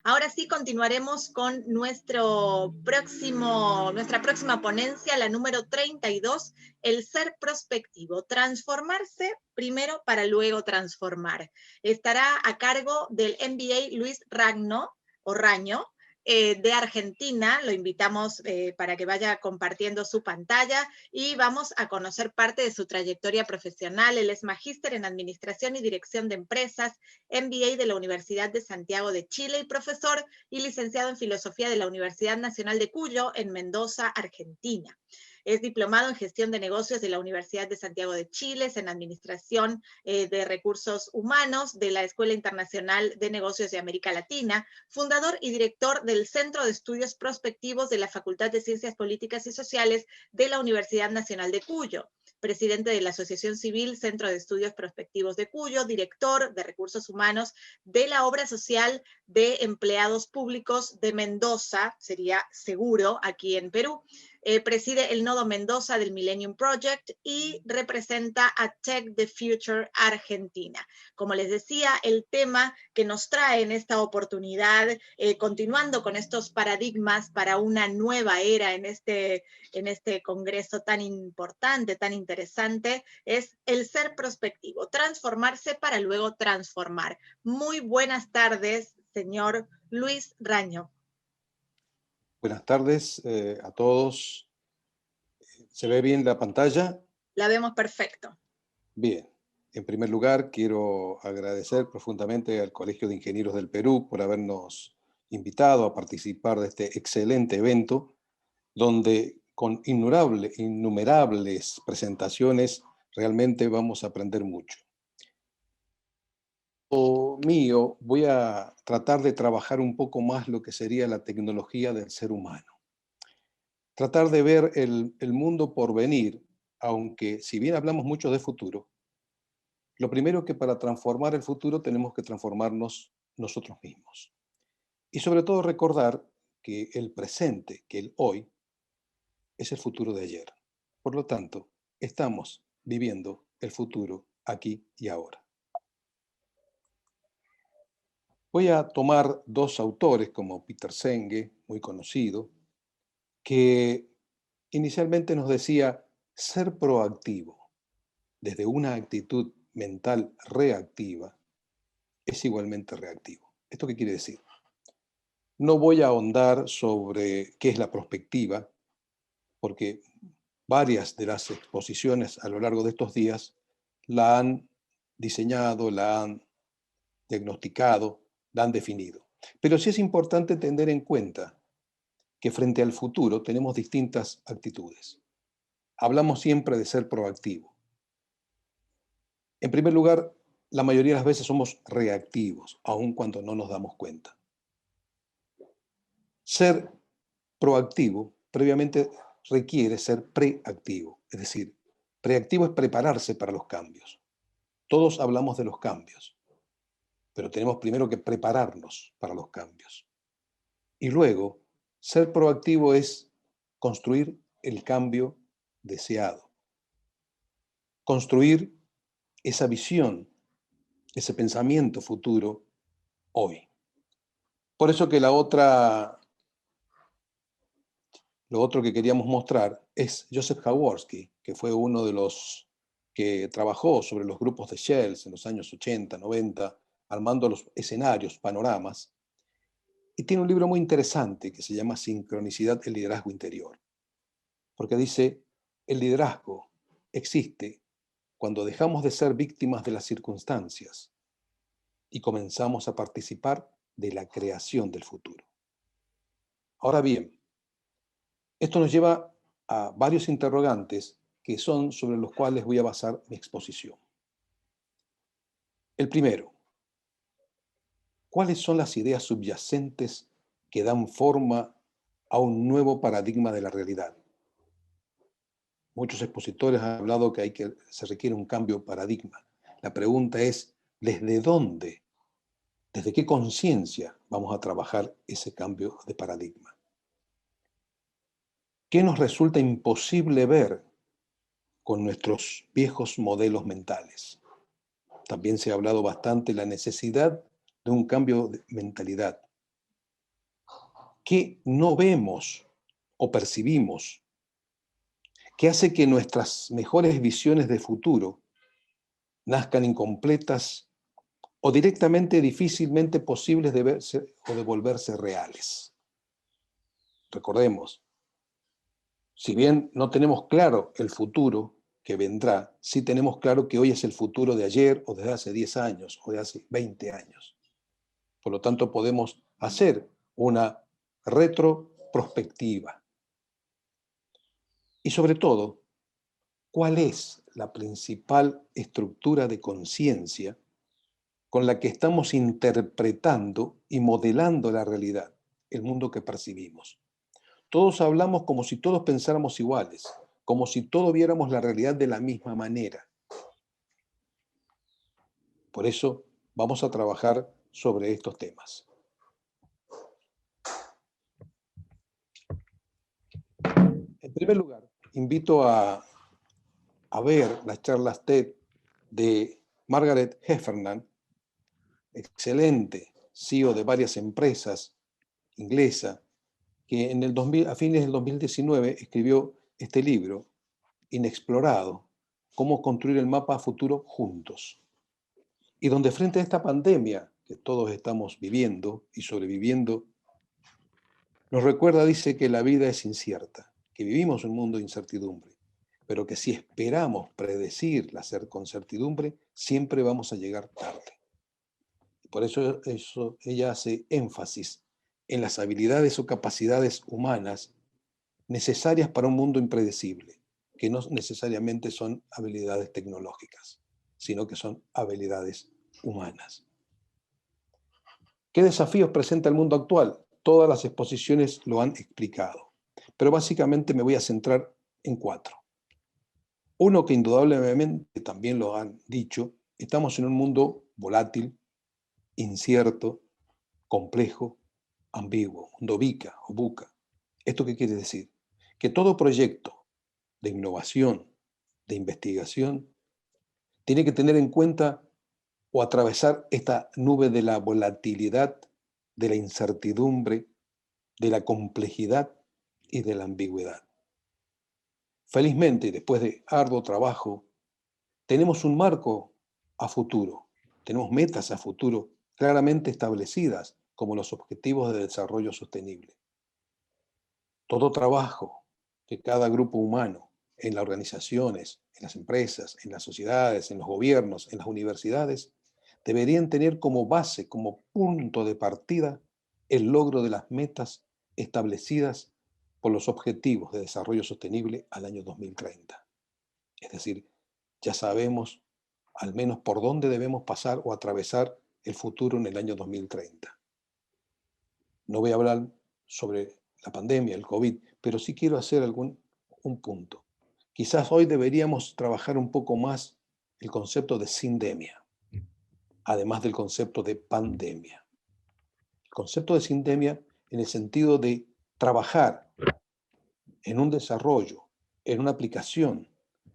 Ahora sí continuaremos con nuestra próxima ponencia, la número 32, el ser prospectivo, transformarse primero para luego transformar. Estará a cargo del MBA Luis Ragno, o Raño, de Argentina. Lo invitamos para que vaya compartiendo su pantalla y vamos a conocer parte de su trayectoria profesional. Él es magíster en Administración y Dirección de Empresas, MBA de la Universidad de Santiago de Chile y profesor y licenciado en Filosofía de la Universidad Nacional de Cuyo en Mendoza, Argentina. Es diplomado en Gestión de Negocios de la Universidad de Santiago de Chile, en Administración de Recursos Humanos de la Escuela Internacional de Negocios de América Latina, fundador y director del Centro de Estudios Prospectivos de la Facultad de Ciencias Políticas y Sociales de la Universidad Nacional de Cuyo, presidente de la Asociación Civil Centro de Estudios Prospectivos de Cuyo, director de Recursos Humanos de la Obra Social de Empleados Públicos de Mendoza, sería seguro, aquí en Perú. Preside el Nodo Mendoza del Millennium Project y representa a Tech the Future Argentina. Como les decía, el tema que nos trae en esta oportunidad, continuando con estos paradigmas para una nueva era en este congreso tan importante, tan interesante, es el ser prospectivo, transformarse para luego transformar. Muy buenas tardes, señor Luis Raño. Buenas tardes a todos. ¿Se ve bien la pantalla? La vemos perfecto. Bien. En primer lugar, quiero agradecer profundamente al Colegio de Ingenieros del Perú por habernos invitado a participar de este excelente evento, donde con innumerables presentaciones realmente vamos a aprender mucho. Mío, voy a tratar de trabajar un poco más lo que sería la tecnología del ser humano. Tratar de ver el mundo por venir, aunque si bien hablamos mucho de futuro, lo primero que para transformar el futuro tenemos que transformarnos nosotros mismos. Y sobre todo recordar que el presente, que el hoy, es el futuro de ayer. Por lo tanto, estamos viviendo el futuro aquí y ahora. Voy a tomar dos autores como Peter Senge, muy conocido, que inicialmente nos decía ser proactivo desde una actitud mental reactiva es igualmente reactivo. ¿Esto qué quiere decir? No voy a ahondar sobre qué es la prospectiva, porque varias de las exposiciones a lo largo de estos días la han diseñado, la han diagnosticado, la han definido. Pero sí es importante tener en cuenta que frente al futuro tenemos distintas actitudes. Hablamos siempre de ser proactivo. En primer lugar, la mayoría de las veces somos reactivos, aun cuando no nos damos cuenta. Ser proactivo previamente requiere ser preactivo, es decir, preactivo es prepararse para los cambios. Todos hablamos de los cambios, pero tenemos primero que prepararnos para los cambios. Y luego, ser proactivo es construir el cambio deseado, construir esa visión, ese pensamiento futuro hoy. Por eso que lo otro que queríamos mostrar es Joseph Jaworski, que fue uno de los que trabajó sobre los grupos de shells en los años 80, 90, armando los escenarios, panoramas, y tiene un libro muy interesante que se llama Sincronicidad del liderazgo interior, porque dice, el liderazgo existe cuando dejamos de ser víctimas de las circunstancias y comenzamos a participar de la creación del futuro. Ahora bien, esto nos lleva a varios interrogantes que son sobre los cuales voy a basar mi exposición. El primero, ¿cuáles son las ideas subyacentes que dan forma a un nuevo paradigma de la realidad? Muchos expositores han hablado que se requiere un cambio de paradigma. La pregunta es, ¿desde dónde, desde qué conciencia vamos a trabajar ese cambio de paradigma? ¿Qué nos resulta imposible ver con nuestros viejos modelos mentales? También se ha hablado bastante de la necesidad de un cambio de mentalidad. que no vemos o percibimos, que hace que nuestras mejores visiones de futuro nazcan incompletas o directamente difícilmente posibles de verse o de volverse reales. Recordemos, si bien no tenemos claro el futuro que vendrá, sí tenemos claro que hoy es el futuro de ayer o de hace 10 años o de hace 20 años. Por lo tanto, podemos hacer una retroprospectiva. Y sobre todo, ¿cuál es la principal estructura de conciencia con la que estamos interpretando y modelando la realidad, el mundo que percibimos? Todos hablamos como si todos pensáramos iguales, como si todos viéramos la realidad de la misma manera. Por eso vamos a trabajar sobre estos temas. En primer lugar, invito a ver las charlas TED de Margaret Heffernan, excelente CEO de varias empresas inglesa, que a fines del 2019 escribió este libro, Inexplorado, cómo construir el mapa futuro juntos. Y donde frente a esta pandemia que todos estamos viviendo y sobreviviendo, nos recuerda, dice, que la vida es incierta, que vivimos un mundo de incertidumbre, pero que si esperamos predecirla con certidumbre, siempre vamos a llegar tarde. Por eso ella hace énfasis en las habilidades o capacidades humanas necesarias para un mundo impredecible, que no necesariamente son habilidades tecnológicas, sino que son habilidades humanas. ¿Qué desafíos presenta el mundo actual? Todas las exposiciones lo han explicado, pero básicamente me voy a centrar en 4. Uno, que indudablemente también lo han dicho, estamos en un mundo volátil, incierto, complejo, ambiguo, mundo VUCA o VUCA. ¿Esto qué quiere decir? Que todo proyecto de innovación, de investigación, tiene que tener en cuenta o atravesar esta nube de la volatilidad, de la incertidumbre, de la complejidad y de la ambigüedad. Felizmente, después de arduo trabajo, tenemos un marco a futuro, tenemos metas a futuro claramente establecidas como los Objetivos de Desarrollo Sostenible. Todo trabajo que cada grupo humano, en las organizaciones, en las empresas, en las sociedades, en los gobiernos, en las universidades, deberían tener como base, como punto de partida, el logro de las metas establecidas por los Objetivos de Desarrollo Sostenible al año 2030. Es decir, ya sabemos al menos por dónde debemos pasar o atravesar el futuro en el año 2030. No voy a hablar sobre la pandemia, el COVID, pero sí quiero hacer un punto. Quizás hoy deberíamos trabajar un poco más el concepto de sindemia, además del concepto de pandemia. El concepto de sindemia en el sentido de trabajar en un desarrollo, en una aplicación,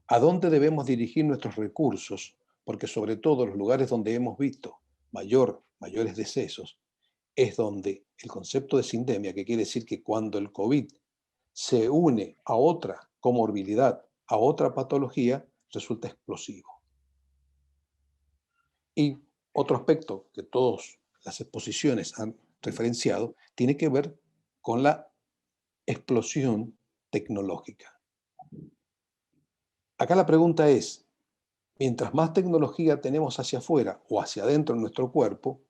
a dónde debemos dirigir nuestros recursos, porque sobre todo los lugares donde hemos visto mayores decesos, es donde el concepto de sindemia, que quiere decir que cuando el COVID se une a otra comorbilidad, a otra patología, resulta explosivo. Y otro aspecto que todas las exposiciones han referenciado tiene que ver con la explosión tecnológica. Acá la pregunta es, mientras más tecnología tenemos hacia afuera o hacia adentro en nuestro cuerpo,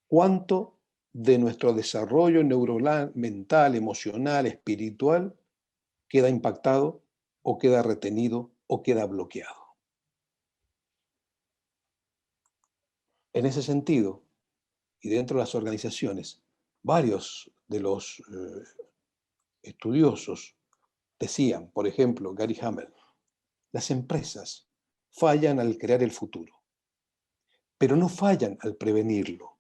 ¿cuánto de nuestro desarrollo neuronal, mental, emocional, espiritual queda impactado o queda retenido o queda bloqueado? En ese sentido, y dentro de las organizaciones, varios de los estudiosos decían, por ejemplo, Gary Hamel, las empresas fallan al crear el futuro, pero no fallan al prevenirlo,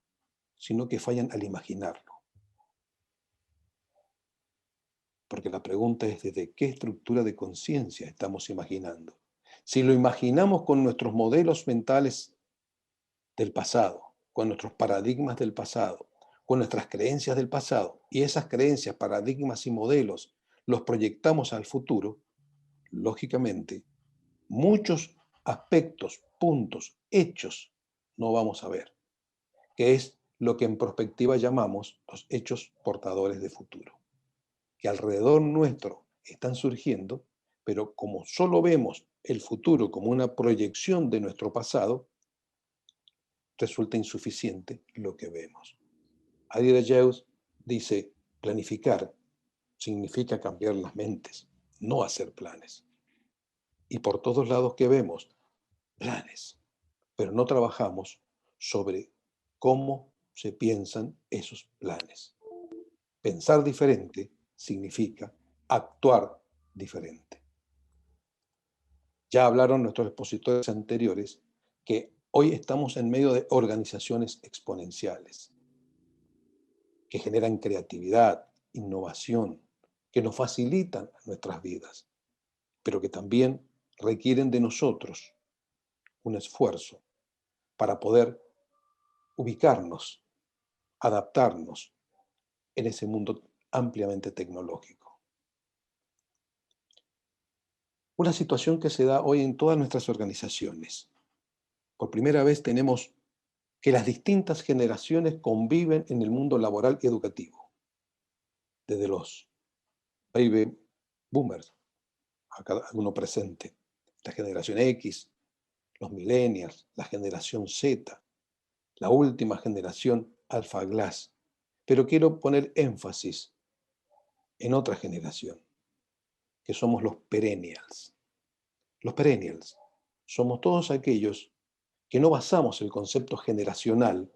sino que fallan al imaginarlo. Porque la pregunta es desde qué estructura de conciencia estamos imaginando. Si lo imaginamos con nuestros modelos mentales del pasado, con nuestros paradigmas del pasado, con nuestras creencias del pasado y esas creencias, paradigmas y modelos los proyectamos al futuro, lógicamente, muchos aspectos, puntos, hechos no vamos a ver, que es lo que en perspectiva llamamos los hechos portadores de futuro, que alrededor nuestro están surgiendo, pero como solo vemos el futuro como una proyección de nuestro pasado, resulta insuficiente lo que vemos. Adi Deleuze dice, planificar significa cambiar las mentes, no hacer planes. Y por todos lados que vemos, planes, pero no trabajamos sobre cómo se piensan esos planes. Pensar diferente significa actuar diferente. Ya hablaron nuestros expositores anteriores que hoy estamos en medio de organizaciones exponenciales que generan creatividad, innovación, que nos facilitan nuestras vidas, pero que también requieren de nosotros un esfuerzo para poder ubicarnos, adaptarnos en ese mundo ampliamente tecnológico. Una situación que se da hoy en todas nuestras organizaciones. Por primera vez tenemos que las distintas generaciones conviven en el mundo laboral y educativo, desde los baby boomers, a cada uno presente, la generación X, los millennials, la generación Z, la última generación Alpha Glass. Pero quiero poner énfasis en otra generación, que somos los perennials. Los perennials somos todos aquellos que no basamos el concepto generacional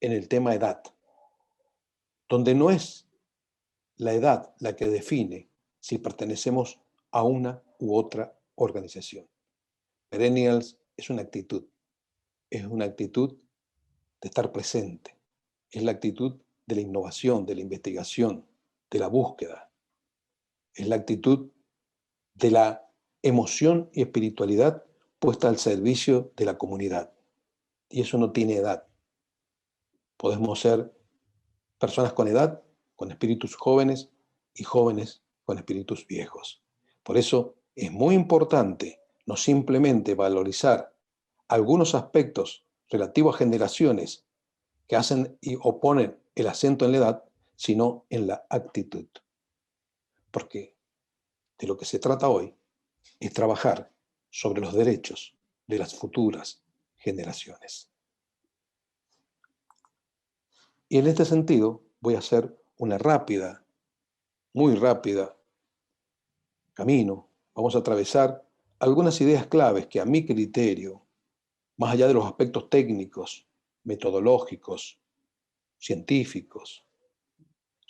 en el tema edad, donde no es la edad la que define si pertenecemos a una u otra organización. Perennials es una actitud de estar presente, es la actitud de la innovación, de la investigación, de la búsqueda, es la actitud de la emoción y espiritualidad puesta al servicio de la comunidad. Y eso no tiene edad. Podemos ser personas con edad, con espíritus jóvenes y jóvenes con espíritus viejos. Por eso es muy importante no simplemente valorizar algunos aspectos relativos a generaciones que hacen o ponen el acento en la edad, sino en la actitud. Porque de lo que se trata hoy es trabajar sobre los derechos de las futuras generaciones. Y en este sentido voy a hacer una muy rápida camino. Vamos a atravesar algunas ideas claves que a mi criterio, más allá de los aspectos técnicos, metodológicos, científicos,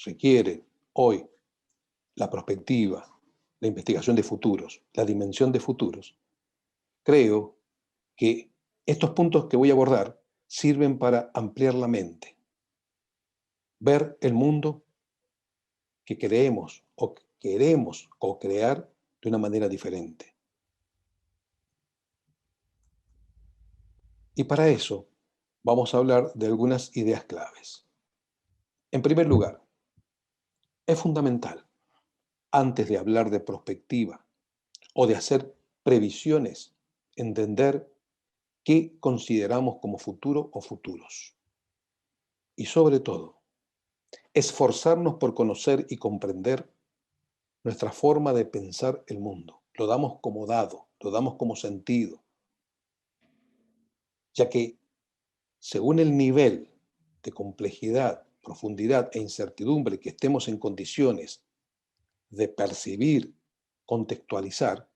requieren hoy la perspectiva, la investigación de futuros, la dimensión de futuros. Creo que estos puntos que voy a abordar sirven para ampliar la mente, ver el mundo que queremos co-crear de una manera diferente. Y para eso vamos a hablar de algunas ideas claves. En primer lugar, es fundamental, antes de hablar de prospectiva o de hacer previsiones, entender qué consideramos como futuro o futuros. Y sobre todo, esforzarnos por conocer y comprender nuestra forma de pensar el mundo. Lo damos como dado, lo damos como sentido, ya que según el nivel de complejidad, profundidad e incertidumbre que estemos en condiciones de percibir, contextualizar,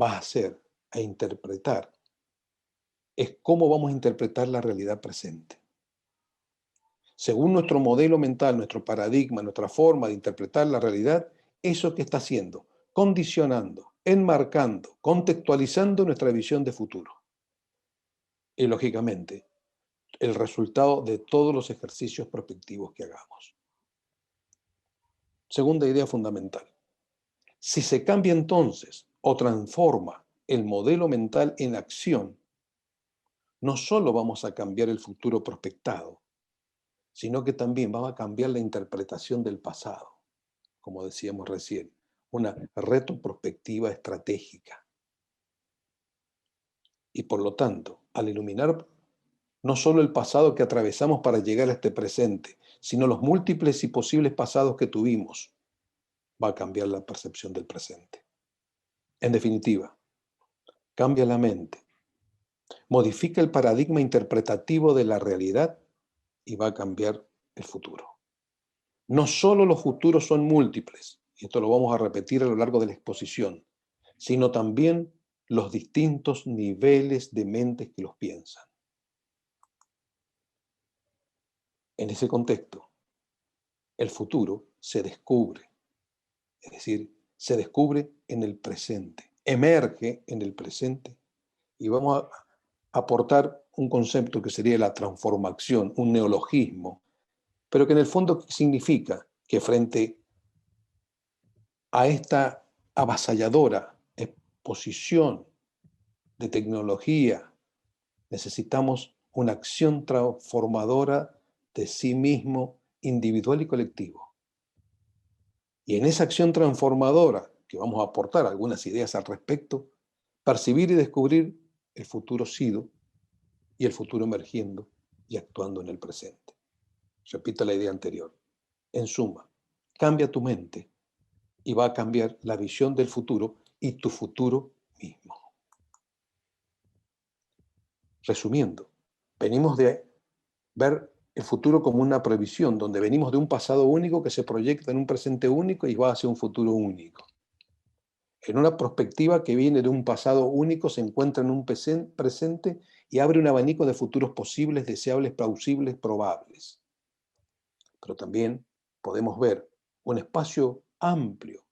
va a ser a interpretar, es cómo vamos a interpretar la realidad presente. Según nuestro modelo mental, nuestro paradigma, nuestra forma de interpretar la realidad, eso que está haciendo, condicionando, enmarcando, contextualizando nuestra visión de futuro. Y lógicamente, el resultado de todos los ejercicios prospectivos que hagamos. Segunda idea fundamental. Si se cambia entonces o transforma el modelo mental en acción, no solo vamos a cambiar el futuro prospectado, sino que también va a cambiar la interpretación del pasado, como decíamos recién, una retrospectiva estratégica. Y por lo tanto, al iluminar no solo el pasado que atravesamos para llegar a este presente, sino los múltiples y posibles pasados que tuvimos, va a cambiar la percepción del presente. En definitiva, cambia la mente, modifica el paradigma interpretativo de la realidad y va a cambiar el futuro. No solo los futuros son múltiples, y esto lo vamos a repetir a lo largo de la exposición, sino también los distintos niveles de mentes que los piensan. En ese contexto, el futuro se descubre, es decir, se descubre en el presente, emerge en el presente, y vamos a aportar un concepto que sería la transformación, un neologismo, pero que en el fondo significa que frente a esta avasalladora exposición de tecnología, necesitamos una acción transformadora de sí mismo, individual y colectivo. Y en esa acción transformadora, que vamos a aportar algunas ideas al respecto, percibir y descubrir el futuro sido y el futuro emergiendo y actuando en el presente. Repito la idea anterior. En suma, cambia tu mente y va a cambiar la visión del futuro y tu futuro mismo. Resumiendo, venimos de ver el futuro como una previsión, donde venimos de un pasado único que se proyecta en un presente único y va hacia un futuro único. En una perspectiva que viene de un pasado único, se encuentra en un presente y abre un abanico de futuros posibles, deseables, plausibles, probables. Pero también podemos ver un espacio amplio,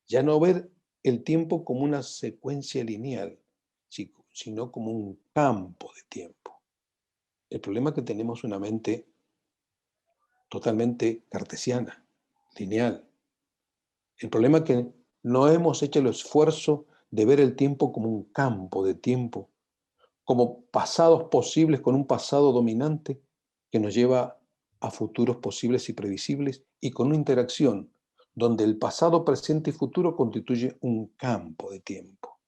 ya no ver el tiempo como una secuencia lineal, sino como un campo de tiempo. El problema es que tenemos una mente totalmente cartesiana, lineal. El problema es que no hemos hecho el esfuerzo de ver el tiempo como un campo de tiempo, como pasados posibles con un pasado dominante que nos lleva a futuros posibles y previsibles y con una interacción donde el pasado, presente y futuro constituye un campo de tiempo.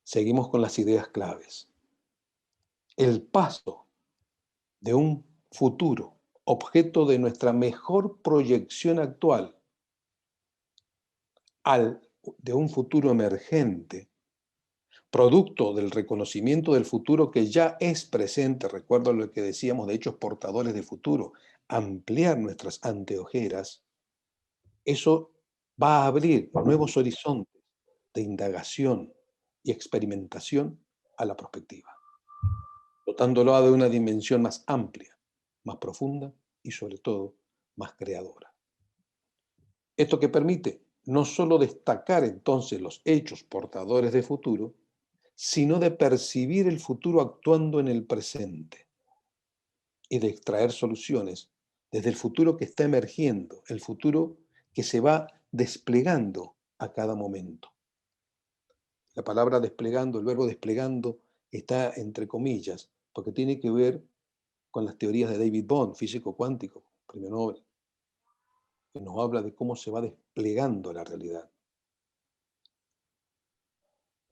Seguimos con las ideas claves. El paso de un futuro, objeto de nuestra mejor proyección actual, al de un futuro emergente, producto del reconocimiento del futuro que ya es presente, recuerdo lo que decíamos de hechos portadores de futuro, ampliar nuestras anteojeras, eso va a abrir nuevos horizontes de indagación y experimentación a la prospectiva, dotándolo de una dimensión más amplia, más profunda y sobre todo más creadora. Esto que permite no solo destacar entonces los hechos portadores de futuro, sino de percibir el futuro actuando en el presente y de extraer soluciones desde el futuro que está emergiendo, el futuro que se va desplegando a cada momento. La palabra desplegando, el verbo desplegando, está entre comillas, porque tiene que ver con las teorías de David Bohm, físico cuántico, premio Nobel, que nos habla de cómo se va desplegando la realidad.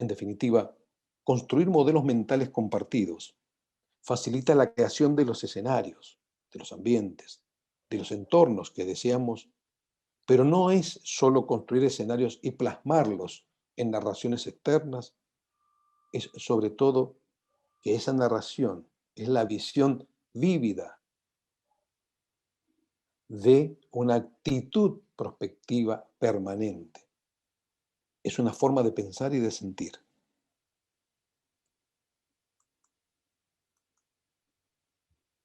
En definitiva, construir modelos mentales compartidos facilita la creación de los escenarios, de los ambientes, de los entornos que deseamos, pero no es solo construir escenarios y plasmarlos en narraciones externas, es sobre todo que esa narración es la visión vívida de una actitud prospectiva permanente. Es una forma de pensar y de sentir.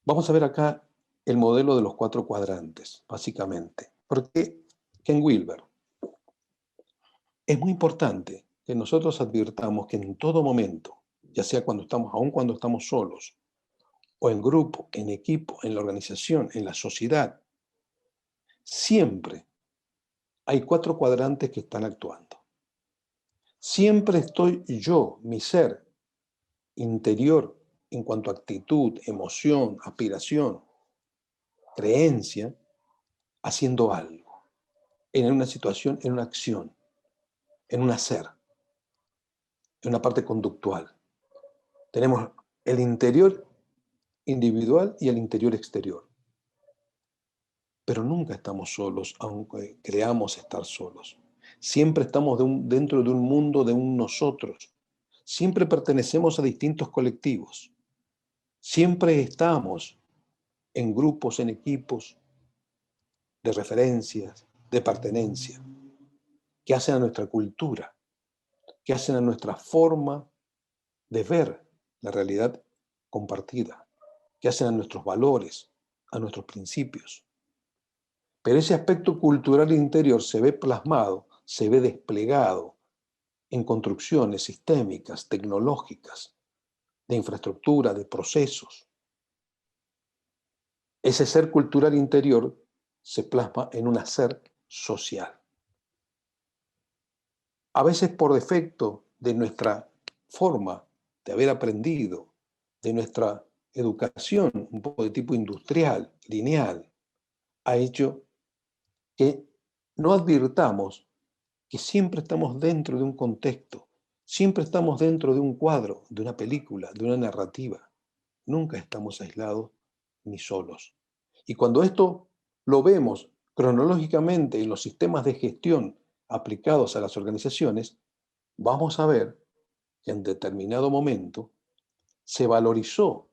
Vamos a ver acá el modelo de los 4 cuadrantes, básicamente. Porque Ken Wilber, es muy importante que nosotros advirtamos que en todo momento, ya sea aun cuando estamos solos, o en grupo, en equipo, en la organización, en la sociedad, siempre hay 4 cuadrantes que están actuando. Siempre estoy yo, mi ser interior, en cuanto a actitud, emoción, aspiración, creencia, haciendo algo, en una situación, en una acción, en un hacer, en una parte conductual. Tenemos el interior individual y el interior exterior. Pero nunca estamos solos, aunque creamos estar solos. Siempre estamos dentro de un mundo de un nosotros. Siempre pertenecemos a distintos colectivos. Siempre estamos en grupos, en equipos de referencias, de pertenencia, que hacen a nuestra cultura, que hacen a nuestra forma de ver la realidad compartida, que hacen a nuestros valores, a nuestros principios. Pero ese aspecto cultural interior se ve plasmado, se ve desplegado en construcciones sistémicas, tecnológicas, de infraestructura, de procesos. Ese ser cultural interior se plasma en un hacer social. A veces por defecto de nuestra forma de haber aprendido, de nuestra educación, un poco de tipo industrial, lineal, ha hecho que no advirtamos que siempre estamos dentro de un contexto, siempre estamos dentro de un cuadro, de una película, de una narrativa. Nunca estamos aislados ni solos. Y cuando esto lo vemos cronológicamente en los sistemas de gestión aplicados a las organizaciones, vamos a ver que en determinado momento se valorizó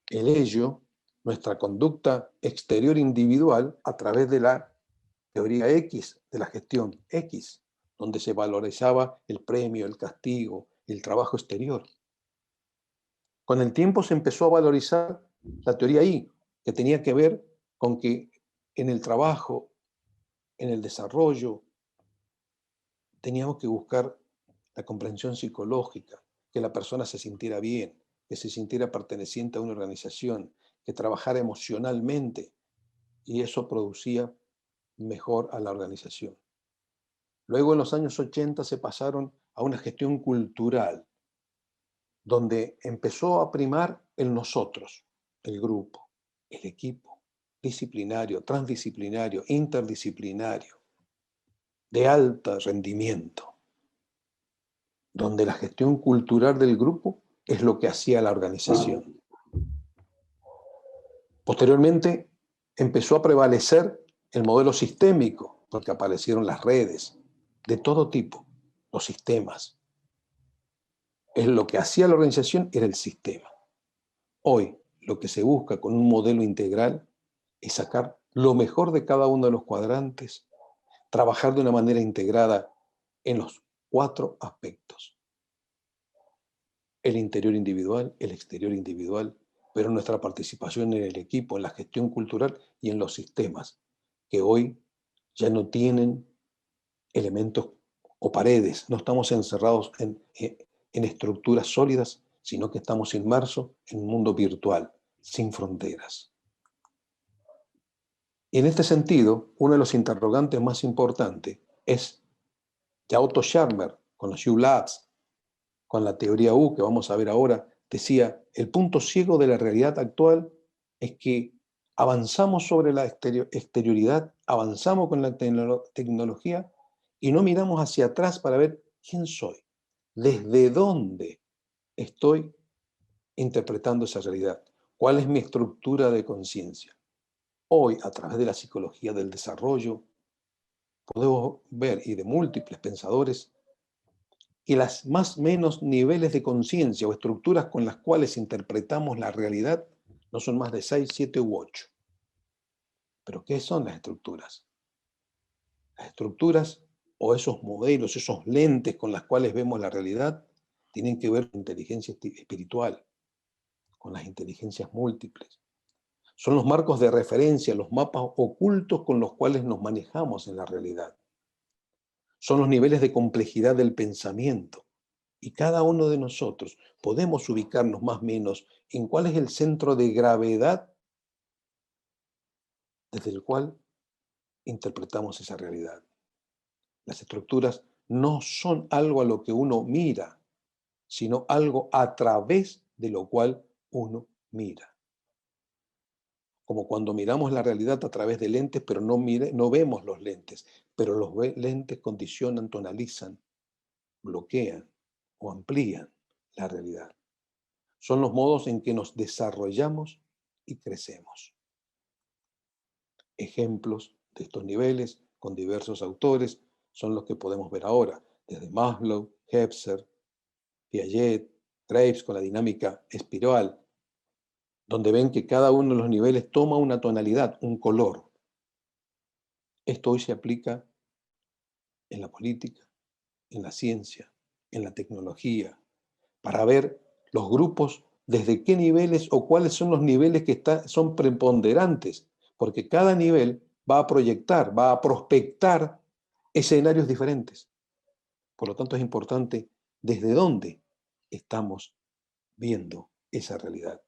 el ello, nuestra conducta exterior individual a través de la teoría X, de la gestión X, donde se valorizaba el premio, el castigo, el trabajo exterior. Con el tiempo se empezó a valorizar la teoría Y, que tenía que ver con que en el trabajo, en el desarrollo, teníamos que buscar la comprensión psicológica, que la persona se sintiera bien, que se sintiera perteneciente a una organización, que trabajara emocionalmente, y eso producía mejor a la organización. Luego en los años 80 se pasaron a una gestión cultural, donde empezó a primar el nosotros, el grupo, el equipo, disciplinario, transdisciplinario, interdisciplinario, de alto rendimiento, donde la gestión cultural del grupo es lo que hacía la organización. Posteriormente empezó a prevalecer el modelo sistémico, porque aparecieron las redes de todo tipo, los sistemas. Es lo que hacía la organización era el sistema. Hoy lo que se busca con un modelo integral es sacar lo mejor de cada uno de los cuadrantes, trabajar de una manera integrada en los 4 aspectos. El interior individual, el exterior individual, pero nuestra participación en el equipo, en la gestión cultural y en los sistemas, que hoy ya no tienen elementos o paredes, no estamos encerrados en estructuras sólidas, sino que estamos inmersos en un mundo virtual, sin fronteras. Y en este sentido, uno de los interrogantes más importantes es, ya Otto Scharmer, con los U-Labs, con la teoría U, que vamos a ver ahora, decía, el punto ciego de la realidad actual es que avanzamos sobre la exterioridad, avanzamos con la tecnología y no miramos hacia atrás para ver quién soy, desde dónde estoy interpretando esa realidad, cuál es mi estructura de conciencia. Hoy, a través de la psicología del desarrollo, podemos ver, y de múltiples pensadores, que las más menos niveles de conciencia o estructuras con las cuales interpretamos la realidad no son más de 6, 7 u 8. ¿Pero qué son las estructuras? Las estructuras o esos modelos, esos lentes con las cuales vemos la realidad, tienen que ver con inteligencia espiritual, con las inteligencias múltiples. Son los marcos de referencia, los mapas ocultos con los cuales nos manejamos en la realidad. Son los niveles de complejidad del pensamiento. Y cada uno de nosotros podemos ubicarnos más o menos en cuál es el centro de gravedad desde el cual interpretamos esa realidad. Las estructuras no son algo a lo que uno mira, sino algo a través de lo cual uno mira. Como cuando miramos la realidad a través de lentes, pero no vemos los lentes, pero los lentes condicionan, tonalizan, bloquean o amplían la realidad. Son los modos en que nos desarrollamos y crecemos. Ejemplos de estos niveles con diversos autores son los que podemos ver ahora, desde Maslow, Hepser, Piaget, Graves con la dinámica espiral, donde ven que cada uno de los niveles toma una tonalidad, un color. Esto hoy se aplica en la política, en la ciencia, en la tecnología, para ver los grupos desde qué niveles o cuáles son los niveles que son preponderantes, porque cada nivel va a proyectar, va a prospectar escenarios diferentes. Por lo tanto, es importante desde dónde estamos viendo esa realidad.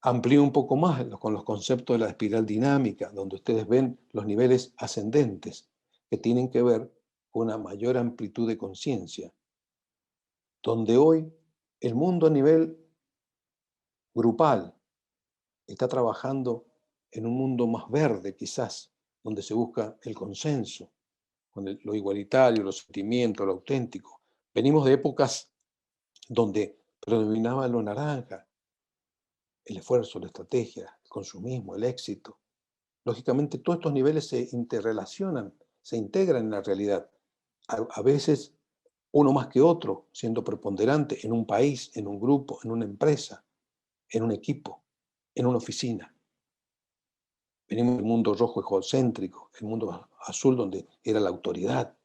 Amplío un poco más con los conceptos de la espiral dinámica, donde ustedes ven los niveles ascendentes que tienen que ver con una mayor amplitud de conciencia, donde hoy el mundo a nivel grupal está trabajando en un mundo más verde quizás, donde se busca el consenso, con lo igualitario, los sentimientos, lo auténtico. Venimos de épocas donde predominaba lo naranja, el esfuerzo, la estrategia, el consumismo, el éxito. Lógicamente, todos estos niveles se interrelacionan, se integran en la realidad. A veces uno más que otro, siendo preponderante en un país, en un grupo, en una empresa, en un equipo, en una oficina. Venimos del mundo rojo egocéntrico, el mundo azul donde era la autoridad.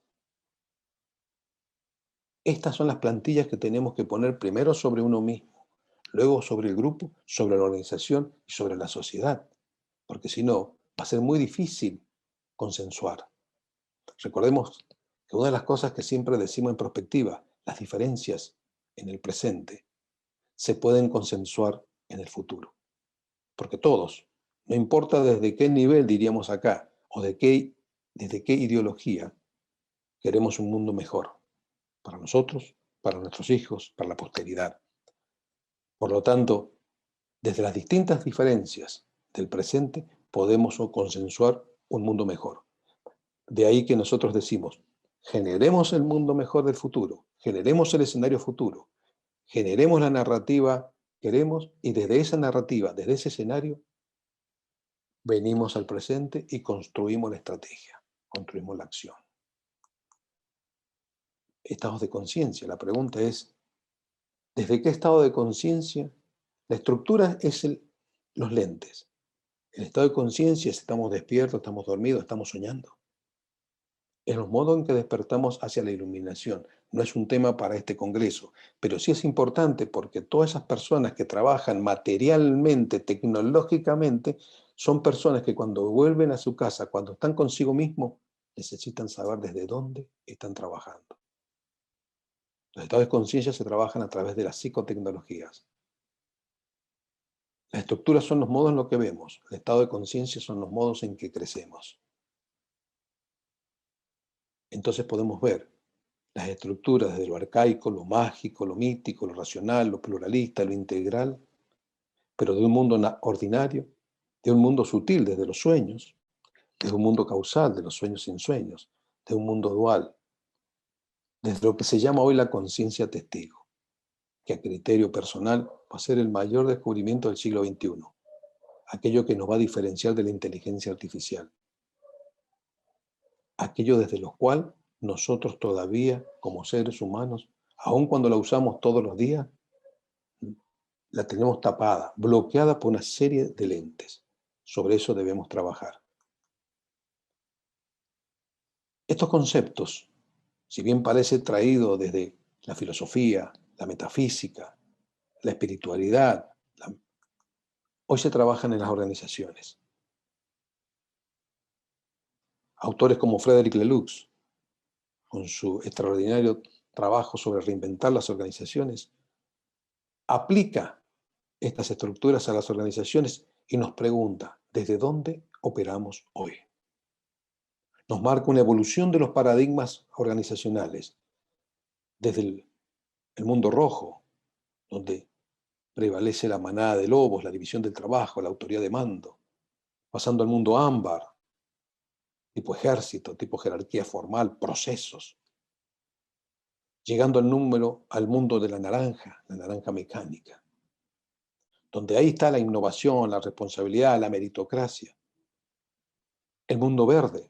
Estas son las plantillas que tenemos que poner primero sobre uno mismo, luego sobre el grupo, sobre la organización y sobre la sociedad, porque si no, va a ser muy difícil consensuar. Recordemos que una de las cosas que siempre decimos en perspectiva, las diferencias en el presente se pueden consensuar en el futuro. Porque todos, no importa desde qué nivel diríamos acá, o desde qué ideología, queremos un mundo mejor para nosotros, para nuestros hijos, para la posteridad. Por lo tanto, desde las distintas diferencias del presente podemos consensuar un mundo mejor. De ahí que nosotros decimos, generemos el mundo mejor del futuro, generemos el escenario futuro, generemos la narrativa que queremos y desde esa narrativa, desde ese escenario, venimos al presente y construimos la estrategia, construimos la acción. Estados de conciencia. La pregunta es, ¿desde qué estado de conciencia? La estructura es los lentes. El estado de conciencia es si estamos despiertos, estamos dormidos, estamos soñando. Es los modos en que despertamos hacia la iluminación. No es un tema para este congreso, pero sí es importante porque todas esas personas que trabajan materialmente, tecnológicamente, son personas que cuando vuelven a su casa, cuando están consigo mismos, necesitan saber desde dónde están trabajando. Los estados de conciencia se trabajan a través de las psicotecnologías. Las estructuras son los modos en los que vemos. El estado de conciencia son los modos en que crecemos. Entonces podemos ver las estructuras desde lo arcaico, lo mágico, lo mítico, lo racional, lo pluralista, lo integral, pero de un mundo ordinario, de un mundo sutil desde los sueños, de un mundo causal de los sueños sin sueños, de un mundo dual, desde lo que se llama hoy la conciencia testigo, que a criterio personal va a ser el mayor descubrimiento del siglo XXI, aquello que nos va a diferenciar de la inteligencia artificial, aquello desde lo cual nosotros todavía, como seres humanos, aun cuando la usamos todos los días, la tenemos tapada, bloqueada por una serie de lentes. Sobre eso debemos trabajar. Estos conceptos, si bien parece traído desde la filosofía, la metafísica, la espiritualidad, hoy se trabajan en las organizaciones. Autores como Frederic Lelux, con su extraordinario trabajo sobre reinventar las organizaciones, aplica estas estructuras a las organizaciones y nos pregunta, ¿desde dónde operamos hoy? Nos marca una evolución de los paradigmas organizacionales, desde el mundo rojo, donde prevalece la manada de lobos, la división del trabajo, la autoridad de mando, pasando al mundo ámbar, tipo ejército, tipo jerarquía formal, procesos, llegando al mundo de la naranja mecánica, donde ahí está la innovación, la responsabilidad, la meritocracia. El mundo verde,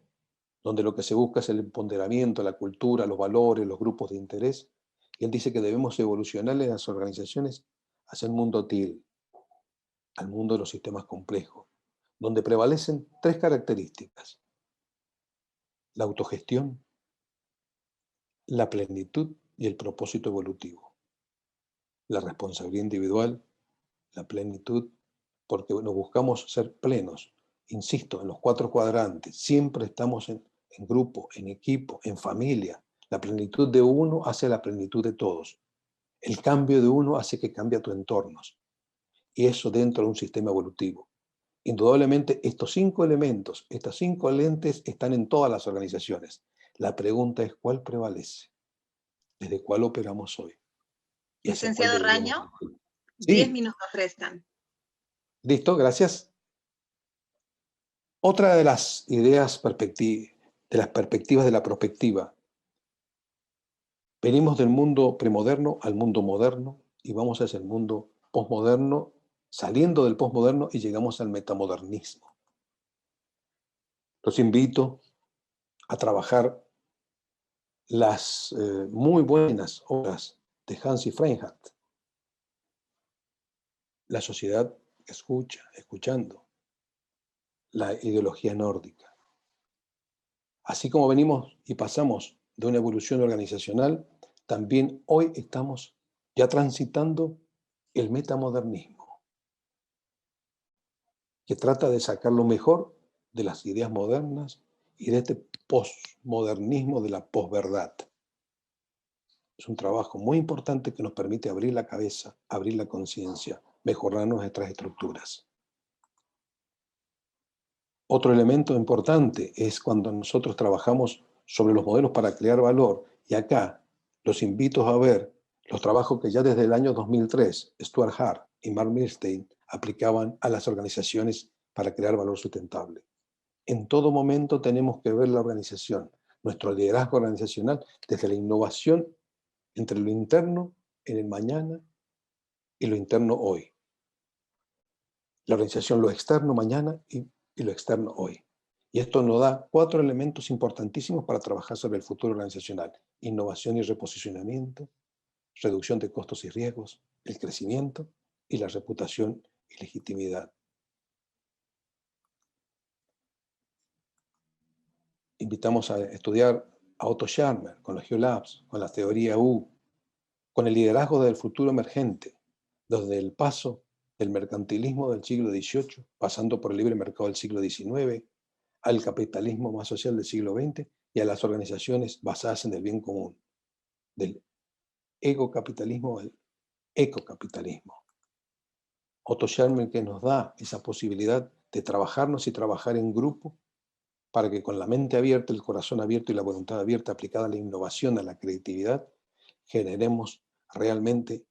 donde lo que se busca es el empoderamiento, la cultura, los valores, los grupos de interés. Y él dice que debemos evolucionar en las organizaciones hacia el mundo TIL, al mundo de los sistemas complejos, donde prevalecen tres características: la autogestión, la plenitud y el propósito evolutivo. La responsabilidad individual, la plenitud, porque nos buscamos ser plenos. Insisto, en los cuatro cuadrantes, siempre estamos en grupo, en equipo, en familia. La plenitud de uno hace la plenitud de todos. El cambio de uno hace que cambie tu entorno. Y eso dentro de un sistema evolutivo. Indudablemente, estos cinco elementos, estas cinco lentes están en todas las organizaciones. La pregunta es, ¿cuál prevalece? ¿Desde cuál operamos hoy? ¿Y hacia cuál Licenciado deberíamos Raño, dirigir? 10 Sí, minutos restan. listo, gracias. Otra de las ideas de las perspectivas de la prospectiva. Venimos del mundo premoderno al mundo moderno y vamos hacia el mundo posmoderno, saliendo del posmoderno y llegamos al metamodernismo. Los invito a trabajar las muy buenas obras de Hansi Reinhardt. La sociedad escuchando la ideología nórdica. Así como venimos y pasamos de una evolución organizacional, también hoy estamos ya transitando el metamodernismo, que trata de sacar lo mejor de las ideas modernas y de este posmodernismo de la posverdad. Es un trabajo muy importante que nos permite abrir la cabeza, abrir la conciencia, mejorar nuestras estructuras. Otro elemento importante es cuando nosotros trabajamos sobre los modelos para crear valor, y acá los invito a ver los trabajos que ya desde el año 2003 Stuart Hart y Mark Milstein aplicaban a las organizaciones para crear valor sustentable. En todo momento tenemos que ver la organización, nuestro liderazgo organizacional, desde la innovación entre lo interno en el mañana y lo interno hoy. La organización, lo externo mañana y lo externo hoy. Y esto nos da 4 elementos importantísimos para trabajar sobre el futuro organizacional: innovación y reposicionamiento, reducción de costos y riesgos, el crecimiento y la reputación y legitimidad. Invitamos a estudiar a Otto Scharmer con los GeoLabs, con la teoría U, con el liderazgo del futuro emergente, desde el paso del mercantilismo del siglo XVIII, pasando por el libre mercado del siglo XIX, al capitalismo más social del siglo XX y a las organizaciones basadas en el bien común, del egocapitalismo al ecocapitalismo. Otto Scharmer, que nos da esa posibilidad de trabajarnos y trabajar en grupo para que con la mente abierta, el corazón abierto y la voluntad abierta aplicada a la innovación, a la creatividad, generemos realmente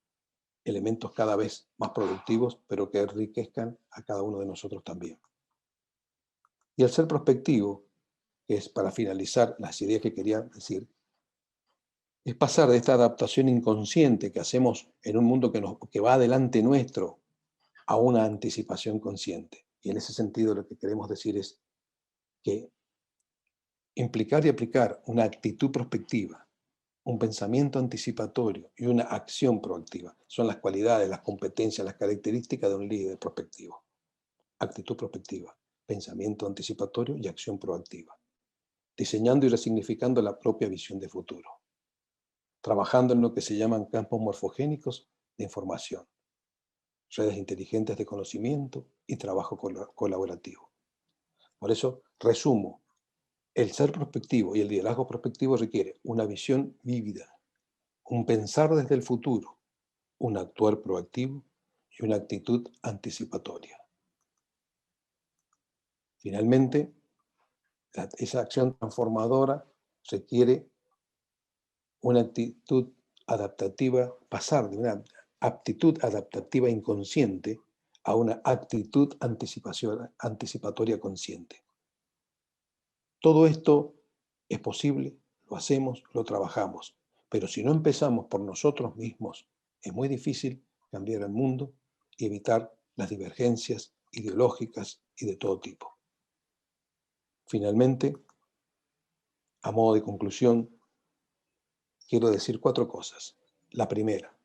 elementos cada vez más productivos, pero que enriquezcan a cada uno de nosotros también. Y el ser prospectivo, que es para finalizar las ideas que quería decir, es pasar de esta adaptación inconsciente que hacemos en un mundo que va adelante nuestro a una anticipación consciente. Y en ese sentido lo que queremos decir es que implicar y aplicar una actitud prospectiva, un pensamiento anticipatorio y una acción proactiva son las cualidades, las competencias, las características de un líder prospectivo. Actitud prospectiva, pensamiento anticipatorio y acción proactiva, diseñando y resignificando la propia visión de futuro, trabajando en lo que se llaman campos morfogénicos de información, redes inteligentes de conocimiento y trabajo colaborativo. Por eso, resumo, el ser prospectivo y el liderazgo prospectivo requiere una visión vívida, un pensar desde el futuro, un actuar proactivo y una actitud anticipatoria. Finalmente, esa acción transformadora requiere una actitud adaptativa, pasar de una aptitud adaptativa inconsciente a una actitud anticipatoria consciente. Todo esto es posible, lo hacemos, lo trabajamos, pero si no empezamos por nosotros mismos, es muy difícil cambiar el mundo y evitar las divergencias ideológicas y de todo tipo. Finalmente, a modo de conclusión, quiero decir 4 cosas. La primera,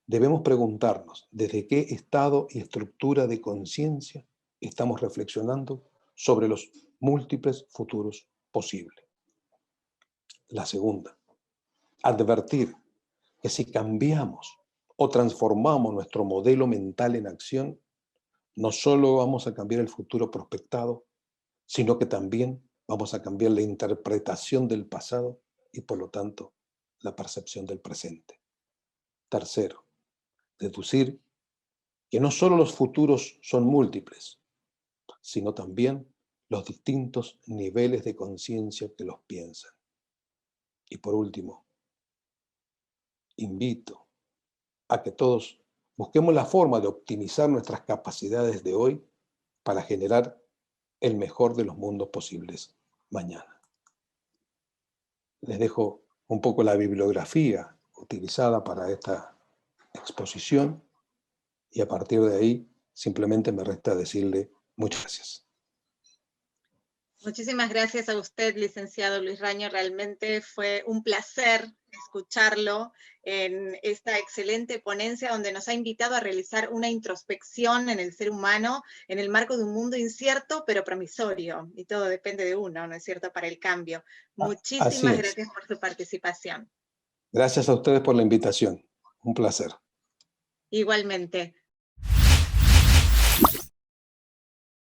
debemos preguntarnos desde qué estado y estructura de conciencia estamos reflexionando sobre los múltiples futuros posibles. La segunda, advertir que si cambiamos o transformamos nuestro modelo mental en acción, no solo vamos a cambiar el futuro prospectado, sino que también vamos a cambiar la interpretación del pasado y, por lo tanto, la percepción del presente. Tercero, deducir que no solo los futuros son múltiples, sino también los distintos niveles de conciencia que los piensan. Y por último, invito a que todos busquemos la forma de optimizar nuestras capacidades de hoy para generar el mejor de los mundos posibles mañana. Les dejo un poco la bibliografía utilizada para esta exposición y a partir de ahí simplemente me resta decirle muchas gracias. Muchísimas gracias a usted, licenciado Luis Raño. Realmente fue un placer escucharlo en esta excelente ponencia donde nos ha invitado a realizar una introspección en el ser humano en el marco de un mundo incierto pero promisorio. Y todo depende de uno, ¿no es cierto?, para el cambio. Muchísimas gracias por su participación. Gracias a ustedes por la invitación. Un placer. Igualmente.